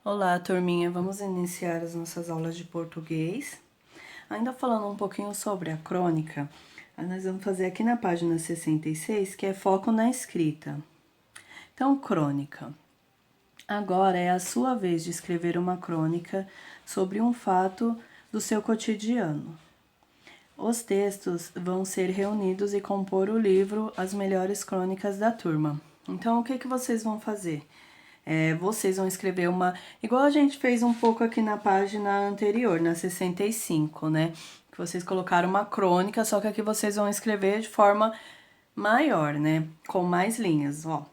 Olá, turminha, vamos iniciar as nossas aulas de português. Ainda falando um pouquinho sobre a crônica, nós vamos fazer aqui na página 66, que é foco na escrita. Então, crônica. Agora é a sua vez de escrever uma crônica sobre um fato do seu cotidiano. Os textos vão ser reunidos e compor o livro As Melhores Crônicas da Turma. Então, o que vocês vão fazer? Vocês vão escrever igual a gente fez um pouco aqui na página anterior, na 65, né? Que vocês colocaram uma crônica, só que aqui vocês vão escrever de forma maior, né? Com mais linhas, ó.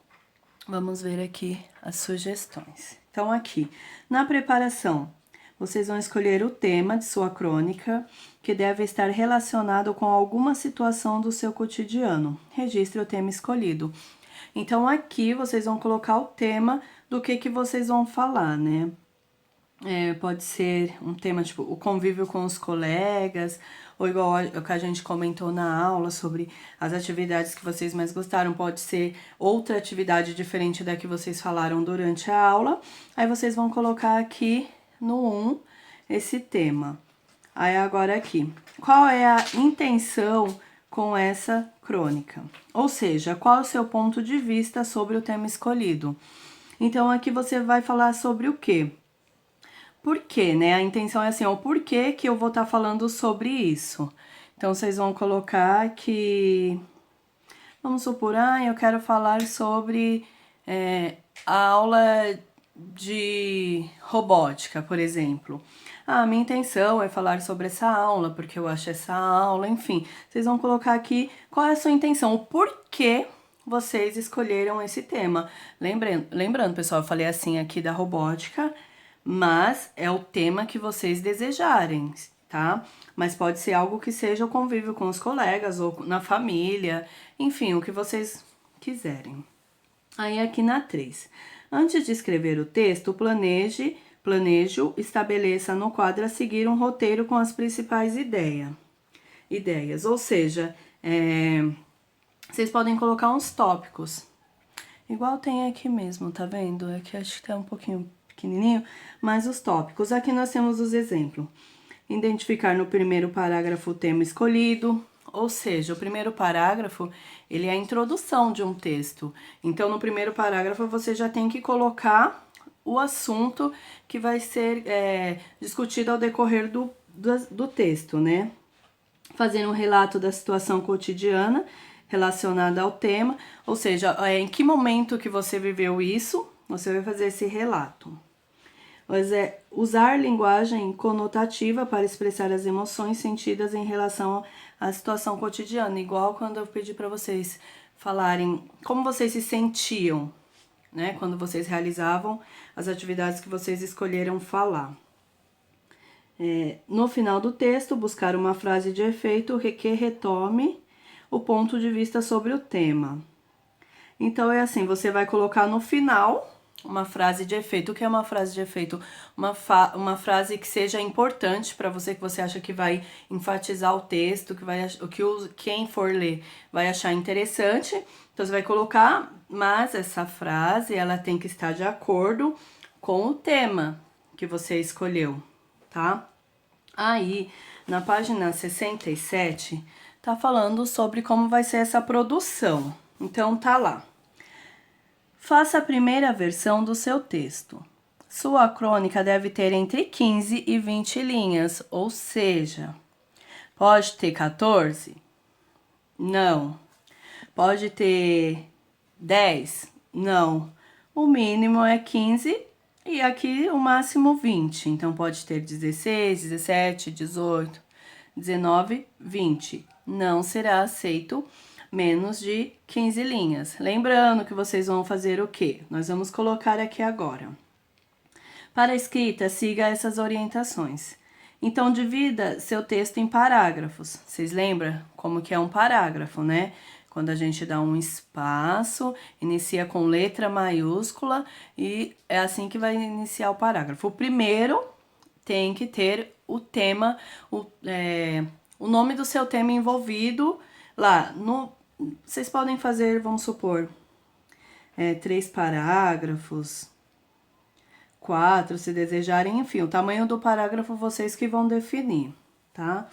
Vamos ver aqui as sugestões. Então, aqui, na preparação, vocês vão escolher o tema de sua crônica, que deve estar relacionado com alguma situação do seu cotidiano. Registre o tema escolhido. Então, aqui vocês vão colocar o tema do que vocês vão falar, né? Pode ser um tema tipo o convívio com os colegas, ou igual o que a gente comentou na aula sobre as atividades que vocês mais gostaram, pode ser outra atividade diferente da que vocês falaram durante a aula. Aí vocês vão colocar aqui no 1 esse tema. Aí agora aqui, qual é a intenção com essa crônica? Ou seja, qual é o seu ponto de vista sobre o tema escolhido? Então, aqui você vai falar sobre o quê? Por quê, né? A intenção é assim, o porquê que eu vou estar falando sobre isso. Então, vocês vão colocar que... Vamos supor, eu quero falar sobre a aula de robótica, por exemplo. A minha intenção é falar sobre essa aula, porque eu acho essa aula, enfim. Vocês vão colocar aqui qual é a sua intenção, o porquê vocês escolheram esse tema. Lembrando, pessoal, eu falei assim aqui da robótica, mas é o tema que vocês desejarem, tá? Mas pode ser algo que seja o convívio com os colegas ou na família, enfim, o que vocês quiserem. Aí aqui na 3. Antes de escrever o texto, planeje-o, estabeleça no quadro a seguir um roteiro com as principais ideias. Ou seja, vocês podem colocar uns tópicos. Igual tem aqui mesmo, tá vendo? Aqui acho que tá um pouquinho pequenininho, mas os tópicos. Aqui nós temos os exemplos. Identificar no primeiro parágrafo o tema escolhido, ou seja, o primeiro parágrafo, ele é a introdução de um texto. Então, no primeiro parágrafo, você já tem que colocar o assunto que vai ser discutido ao decorrer do texto, né? Fazer um relato da situação cotidiana relacionada ao tema, ou seja, em que momento que você viveu isso, você vai fazer esse relato. Mas usar linguagem conotativa para expressar as emoções sentidas em relação à situação cotidiana, igual quando eu pedi para vocês falarem como vocês se sentiam, né, quando vocês realizavam as atividades que vocês escolheram falar. No final do texto, buscar uma frase de efeito que retome o ponto de vista sobre o tema. Então, é assim, você vai colocar no final uma frase de efeito. O que é uma frase de efeito? Uma frase que seja importante para você, que você acha que vai enfatizar o texto, quem for ler vai achar interessante. Então, você vai colocar, mas essa frase, ela tem que estar de acordo com o tema que você escolheu, tá? Aí, na página 67, tá falando sobre como vai ser essa produção. Então, tá lá. Faça a primeira versão do seu texto. Sua crônica deve ter entre 15 e 20 linhas, ou seja, pode ter 14? Não. Pode ter 10? Não. O mínimo é 15 e aqui o máximo 20. Então, pode ter 16, 17, 18, 19, 20. Não será aceito menos de 15 linhas. Lembrando que vocês vão fazer o quê? Nós vamos colocar aqui agora. Para a escrita, siga essas orientações. Então, divida seu texto em parágrafos. Vocês lembram como que é um parágrafo, né? Quando a gente dá um espaço, inicia com letra maiúscula e é assim que vai iniciar o parágrafo. O primeiro tem que ter o tema, o nome do seu tema envolvido lá. Vocês podem fazer, vamos supor, 3 parágrafos, 4, se desejarem, enfim, o tamanho do parágrafo vocês que vão definir, tá?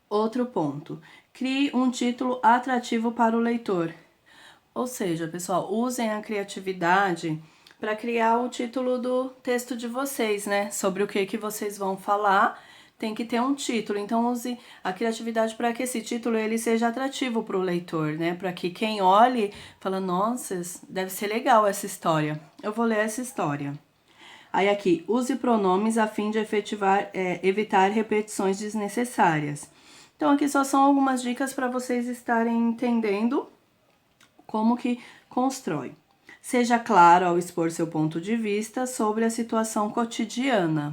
Outro ponto, crie um título atrativo para o leitor. Ou seja, pessoal, usem a criatividade para criar o título do texto de vocês, né? Sobre o que vocês vão falar, tem que ter um título. Então, use a criatividade para que esse título ele seja atrativo para o leitor, né? Para que quem olhe fala, nossa, deve ser legal essa história. Eu vou ler essa história. Aí aqui, use pronomes a fim de evitar repetições desnecessárias. Então, aqui só são algumas dicas para vocês estarem entendendo como que constrói. Seja claro ao expor seu ponto de vista sobre a situação cotidiana.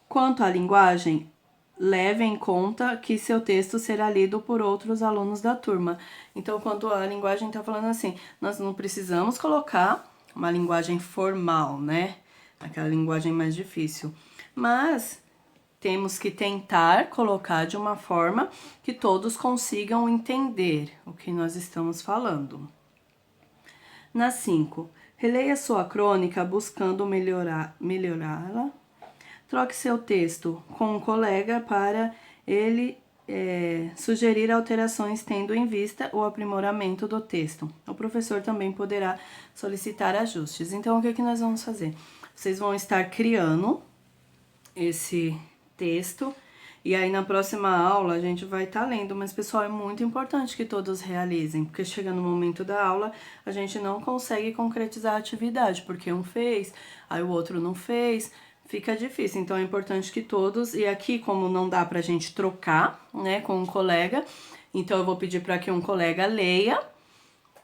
Quanto à linguagem, leve em conta que seu texto será lido por outros alunos da turma. Então, quanto à linguagem, tá falando assim, nós não precisamos colocar uma linguagem formal, né? Aquela linguagem mais difícil. Mas temos que tentar colocar de uma forma que todos consigam entender o que nós estamos falando. Na 5, releia sua crônica buscando melhorá-la. Troque seu texto com um colega para ele sugerir alterações tendo em vista o aprimoramento do texto. O professor também poderá solicitar ajustes. Então, o que nós vamos fazer? Vocês vão estar criando esse texto e aí na próxima aula a gente vai estar lendo, mas pessoal, é muito importante que todos realizem, porque chega no momento da aula a gente não consegue concretizar a atividade, porque um fez, aí o outro não fez, fica difícil. Então é importante que todos, e aqui como não dá pra gente trocar, né, com um colega, então eu vou pedir para que um colega leia,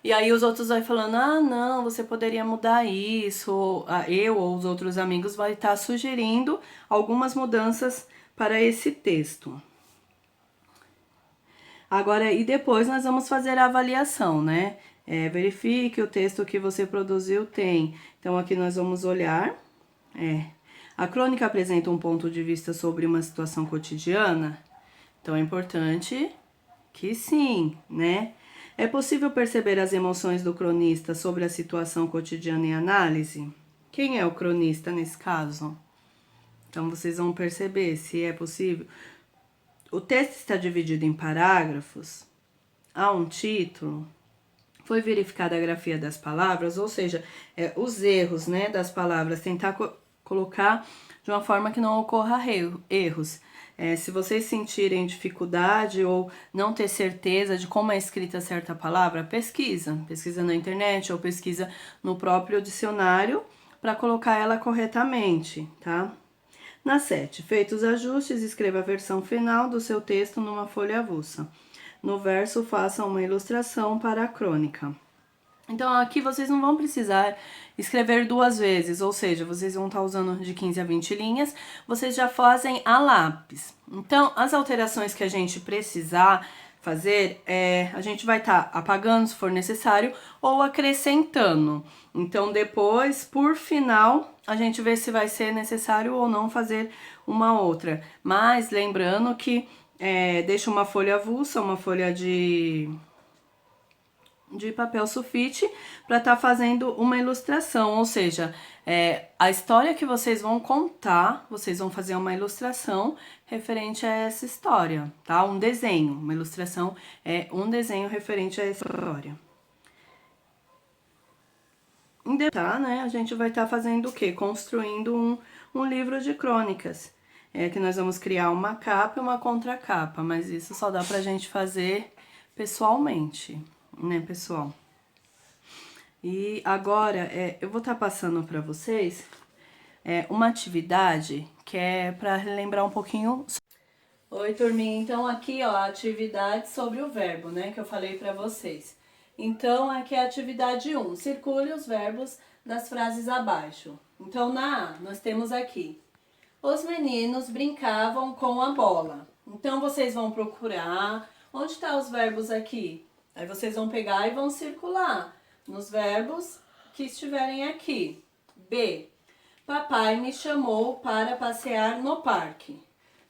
e aí os outros vai falando, ah, não, você poderia mudar isso, eu ou os outros amigos vai estar sugerindo algumas mudanças para esse texto. Agora, e depois nós vamos fazer a avaliação, né? Verifique o texto que você produziu tem. Então, aqui nós vamos olhar. A crônica apresenta um ponto de vista sobre uma situação cotidiana? Então, é importante que sim, né? É possível perceber as emoções do cronista sobre a situação cotidiana em análise? Quem é o cronista nesse caso? Então, vocês vão perceber se é possível. O texto está dividido em parágrafos, há um título, foi verificada a grafia das palavras, ou seja, os erros, né, das palavras, tentar colocar de uma forma que não ocorra erros. Se vocês sentirem dificuldade ou não ter certeza de como é escrita certa palavra, pesquisa na internet ou pesquisa no próprio dicionário para colocar ela corretamente, tá? Na 7, feitos os ajustes, escreva a versão final do seu texto numa folha avulsa. No verso, faça uma ilustração para a crônica. Então, aqui vocês não vão precisar escrever 2 vezes, ou seja, vocês vão estar usando de 15 a 20 linhas, vocês já fazem a lápis. Então, as alterações que a gente precisar fazer, a gente vai estar apagando se for necessário ou acrescentando. Então, depois, por final, a gente vê se vai ser necessário ou não fazer uma outra. Mas, lembrando que deixa uma folha avulsa, uma folha de papel sulfite para estar fazendo uma ilustração, ou seja, a história que vocês vão contar, vocês vão fazer uma ilustração referente a essa história, tá? Um desenho, uma ilustração é um desenho referente a essa história. Em detalhe, né, a gente vai estar fazendo o quê? Construindo um livro de crônicas, que nós vamos criar uma capa e uma contracapa, mas isso só dá pra gente fazer pessoalmente, né, pessoal? E agora, eu vou estar passando para vocês uma atividade que é para relembrar um pouquinho. Oi, turminha. Então, aqui, ó, a atividade sobre o verbo, né, que eu falei para vocês. Então, aqui é a atividade 1. Circule os verbos das frases abaixo. Então, na A, nós temos aqui. Os meninos brincavam com a bola. Então, vocês vão procurar onde estão os verbos aqui. Aí, vocês vão pegar e vão circular nos verbos que estiverem aqui. B. Papai me chamou para passear no parque.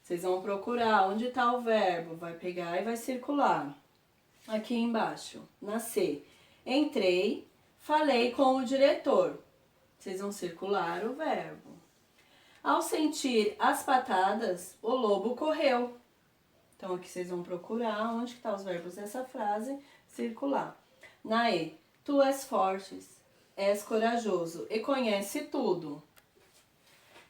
Vocês vão procurar onde está o verbo, vai pegar e vai circular. Aqui embaixo, na C. Entrei, falei com o diretor. Vocês vão circular o verbo. Ao sentir as patadas, o lobo correu. Então, aqui vocês vão procurar onde que tá os verbos dessa frase, circular. Na E, tu és forte, és corajoso e conhece tudo.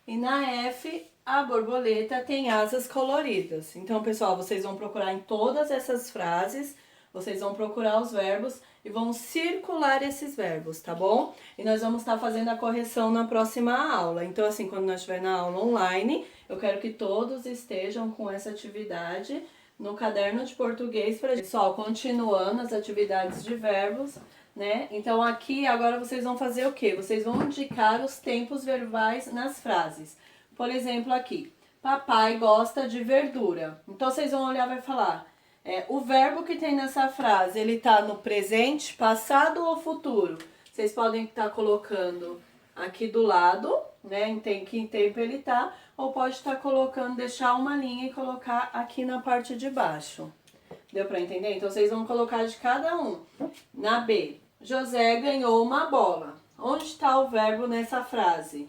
E na F, a borboleta tem asas coloridas. Então, pessoal, vocês vão procurar em todas essas frases, vocês vão procurar os verbos e vão circular esses verbos, tá bom? E nós vamos estar fazendo a correção na próxima aula. Então, assim, quando nós estiver na aula online, eu quero que todos estejam com essa atividade no caderno de português para pessoal, continuando as atividades de verbos, né? Então, aqui agora vocês vão fazer o quê? Vocês vão indicar os tempos verbais nas frases. Por exemplo, aqui, papai gosta de verdura. Então, vocês vão olhar e vai falar, o verbo que tem nessa frase, ele tá no presente, passado ou futuro? Vocês podem estar colocando aqui do lado, né, em que tempo ele tá, ou pode estar colocando, deixar uma linha e colocar aqui na parte de baixo. Deu pra entender? Então, vocês vão colocar de cada um. Na B, José ganhou uma bola. Onde está o verbo nessa frase?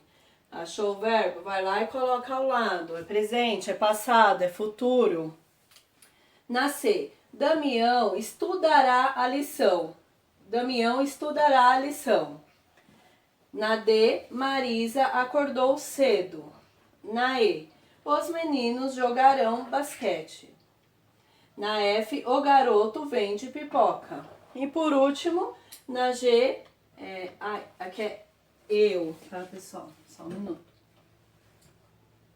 Achou o verbo? Vai lá e coloca ao lado. É presente, é passado, é futuro. Na C, Damião estudará a lição. Damião estudará a lição. Na D, Marisa acordou cedo. Na E, os meninos jogarão basquete. Na F, o garoto vende pipoca. E por último, na G, aqui é eu, tá, pessoal? Só um minuto.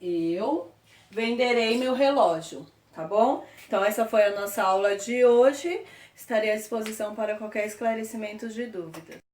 Eu venderei meu relógio, tá bom? Então, essa foi a nossa aula de hoje. Estarei à disposição para qualquer esclarecimento de dúvidas.